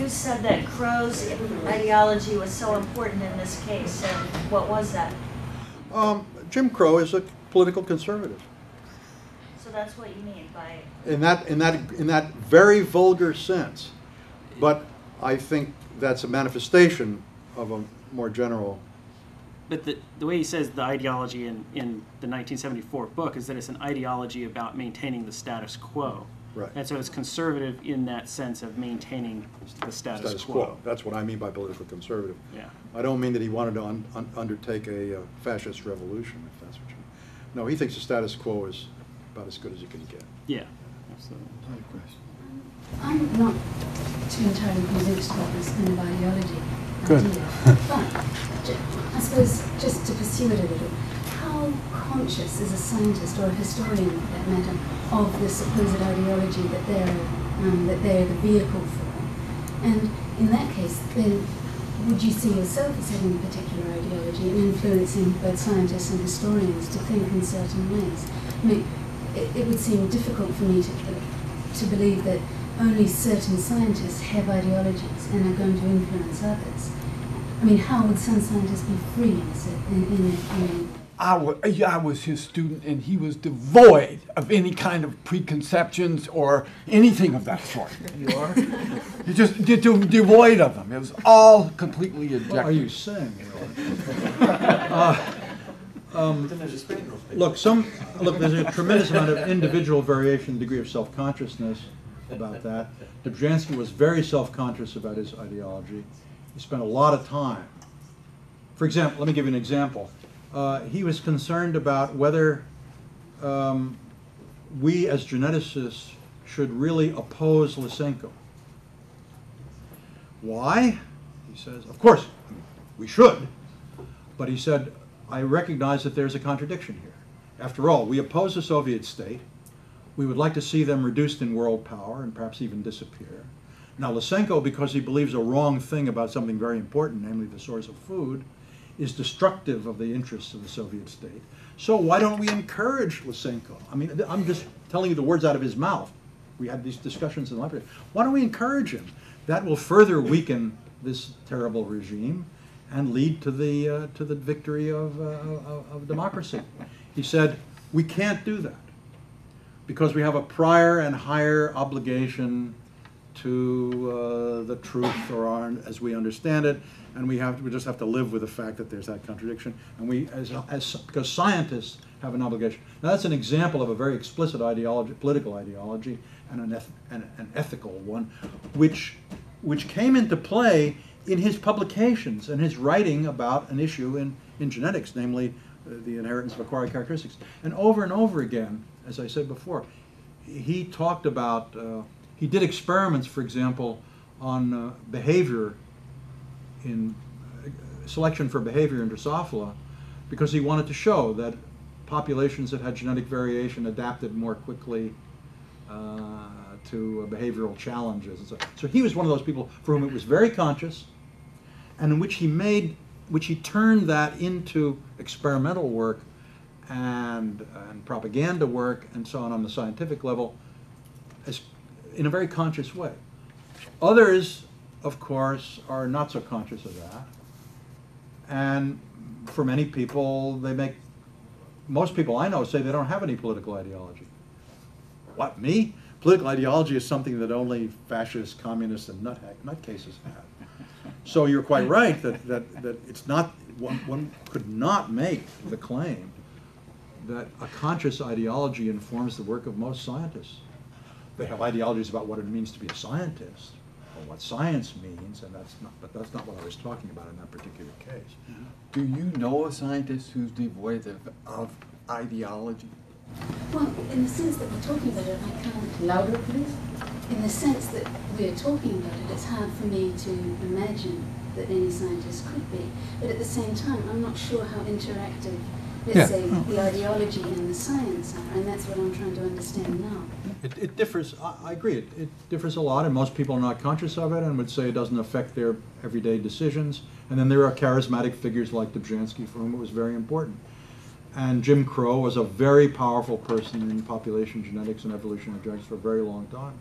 you said that Crow's ideology was so important in this case, and what was that? Jim Crow is a political conservative. So that's what you mean by... In that very vulgar sense. But I think that's a manifestation of a more general... But the way he says the ideology in the 1974 book is that it's an ideology about maintaining the status quo. Right. And so it's conservative in that sense of maintaining the status quo. That's what I mean by political conservative. Yeah. I don't mean that he wanted to undertake a fascist revolution, if that's what you mean. No, he thinks the status quo is about as good as you can get. Yeah, absolutely. I'm not too entirely convinced about this kind of ideology. Good. But I suppose, just to pursue it a little, how conscious is a scientist or a historian, for that matter, of the supposed ideology that they're the vehicle for? And in that case, then, would you see yourself as having a particular ideology and influencing both scientists and historians to think in certain ways? I mean, it would seem difficult for me to believe that only certain scientists have ideologies and are going to influence others. I mean, how would some scientists be free I was his student, and he was devoid of any kind of preconceptions or anything of that sort. You are? He just devoid of them. It was all completely objective. What are you saying? Look, there's a tremendous amount of individual variation, degree of self-consciousness about that. Dobzhansky was very self-conscious about his ideology. He spent a lot of time. For example, let me give you an example. He was concerned about whether we as geneticists should really oppose Lysenko. Why? He says, of course, we should, but he said, I recognize that there's a contradiction here. After all, we oppose the Soviet state. We would like to see them reduced in world power and perhaps even disappear. Now, Lysenko, because he believes a wrong thing about something very important, namely the source of food, is destructive of the interests of the Soviet state. So why don't we encourage Lysenko? I mean, I'm just telling you the words out of his mouth. We had these discussions in the library. Why don't we encourage him? That will further weaken this terrible regime and lead to the victory of democracy. He said, we can't do that because we have a prior and higher obligation to the truth, or as we understand it, and we just have to live with the fact that there's that contradiction, and because scientists have an obligation. Now that's an example of a very explicit ideology, political ideology, and an ethical one, which came into play in his publications and his writing about an issue in genetics, namely the inheritance of acquired characteristics. And over again, as I said before, he talked about, he did experiments, for example, on behavior in selection for behavior in Drosophila, because he wanted to show that populations that had genetic variation adapted more quickly to behavioral challenges. And so he was one of those people for whom it was very conscious, and in which he turned that into experimental work and propaganda work and so on the scientific level in a very conscious way. Others, of course, are not so conscious of that. And for many people, most people I know say they don't have any political ideology. What, me? Political ideology is something that only fascists, communists, and nutcases have. So you're quite right that it's not, one could not make the claim that a conscious ideology informs the work of most scientists. They have ideologies about what it means to be a scientist, or what science means, but that's not what I was talking about in that particular case. Mm-hmm. Do you know a scientist who's devoid of ideology? Well, in the sense that we're talking about it, I can't... Louder, please? In the sense that we're talking about it, it's hard for me to imagine that any scientist could be. But at the same time, I'm not sure how interactive, let's say, the ideology and the science are, and that's what I'm trying to understand now. It differs, I agree, it differs a lot, and most people are not conscious of it and would say it doesn't affect their everyday decisions. And then there are charismatic figures like Dobzhansky for whom it was very important. And Jim Crow was a very powerful person in population genetics and evolutionary genetics for a very long time.